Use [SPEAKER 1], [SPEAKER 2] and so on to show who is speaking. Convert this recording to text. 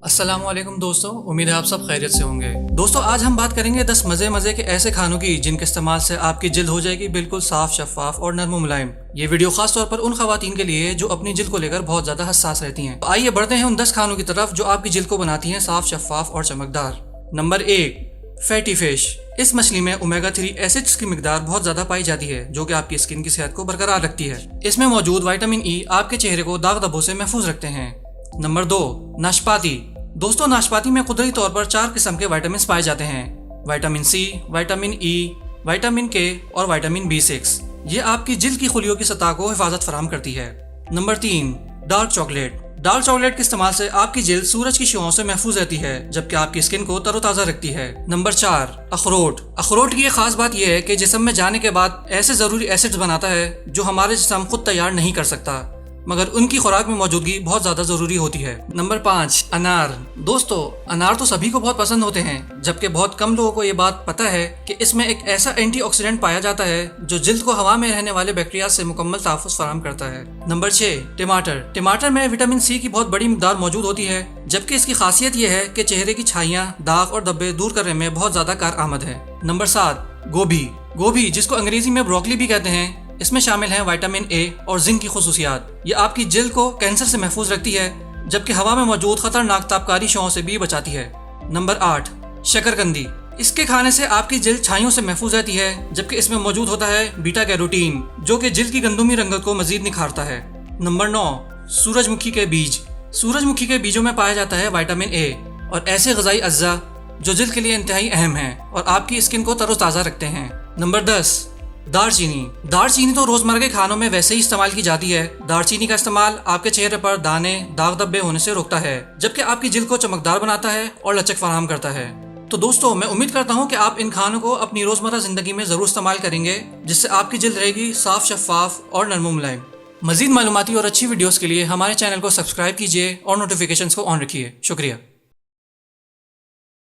[SPEAKER 1] अस्सलाम वालेकुम दोस्तों, उम्मीद है आप सब खैरियत से होंगे। दोस्तों आज हम बात करेंगे 10 मज़े के ऐसे खानों की जिनके इस्तेमाल से आपकी जिल्द हो जाएगी बिल्कुल साफ, शफाफ और नरम मुलायम। ये वीडियो खास तौर पर उन खवातीन के लिए जो अपनी जिल्द को लेकर बहुत ज़्यादा हसास रहती हैं। तो आइए बढ़ते हैं उन 10 खानों की तरफ जो आपकी जिल्द को बनाती हैं साफ, शफाफ और चमकदार। Number 1, fatty fish. इस मछली में ओमेगा 3 एसिड्स की मिकदार बहुत ज़्यादा पाई जाती है जो कि आपकी स्किन की सेहत को बरकरार रखती है। इसमें मौजूद विटामिन ई आपके चेहरे को दाग धब्बों से महफूज रखते हैं। नंबर 2, नाशपाती। दोस्तों नाशपाती में कुदरती तौर पर 4 किस्म के विटामिन पाए जाते हैं: vitamin C, vitamin E, vitamin K और विटामिन B6। ये आपकी जिल्द की खुलियों की सतह को हिफाजत फराहम करती है। Number 3, dark chocolate. Dark chocolate के इस्तेमाल से आपकी जिल्द सूरज की शुआओं से महफूज रहती है जबकि आपकी स्किन को तरोताज़ा रखती है। नंबर 4, अखरोट। अखरोट की एक खास बात यह है कि जिस्म में जाने के बाद ऐसे ज़रूरी एसिड्स बनाता है जो हमारे जिस्म खुद तैयार नहीं कर सकता, मगर उनकी खुराक में मौजूदगी बहुत ज़्यादा ज़रूरी होती है। नंबर 5, अनार। दोस्तों अनार तो सभी को बहुत पसंद होते हैं जबकि बहुत कम लोगों को ये बात पता है कि इसमें एक ऐसा एंटीऑक्सीडेंट पाया जाता है जो जिल्द को हवा में रहने वाले बैक्टीरिया से मुकम्मल तहफ़्फ़ुज़ फराहम करता है। नंबर 6, टमाटर। टमाटर में विटामिन सी की बहुत बड़ी मिकदार मौजूद होती है जबकि इसकी खासियत यह है कि चेहरे की छाइयाँ, दाग और धब्बे दूर करने में बहुत ज़्यादा कारआमद है। नंबर 7, गोभी। गोभी जिसको अंग्रेजी में ब्रोकली भी कहते हैं, इसमें शामिल हैं विटामिन ए और जिंक की खुसूसियात। ये आपकी जिल्द को कैंसर से महफूज रखती है जबकि हवा में मौजूद खतरनाक तापकारी शुआओं से भी बचाती है। नंबर 8, शकरकंदी। इसके खाने से आपकी जिल्द छाइयों से महफूज रहती है जबकि इसमें मौजूद होता है बीटा कैरोटीन जो कि जिल्द की गंदुमी रंगत को मजीद निखारता है। नंबर 9, सूरजमुखी के बीज। सूरजमुखी के बीजों में पाया जाता है विटामिन ए और ऐसे ग़िज़ाई अज्जा जो जिल्द के लिए इंतहाई अहम है और आपकी स्किन को तरोताज़ा रखते हैं। नंबर 10, दालचीनी। दालचीनी तो रोजमर्रा के खानों में वैसे ही इस्तेमाल की जाती है। दालचीनी का इस्तेमाल आपके चेहरे पर दाने, दाग धब्बे होने से रोकता है जबकि आपकी जिल्द को चमकदार बनाता है और लचक फराहम करता है। तो दोस्तों मैं उम्मीद करता हूँ कि आप इन खानों को अपनी रोजमर्रा जिंदगी में जरूर इस्तेमाल करेंगे जिससे आपकी जिल्द रहेगी साफ, शफाफ और नरम मुलायम। मजीद मालूमाती और अच्छी वीडियोस के लिए हमारे चैनल को सब्सक्राइब कीजिए और नोटिफिकेशंस को ऑन रखिए। शुक्रिया।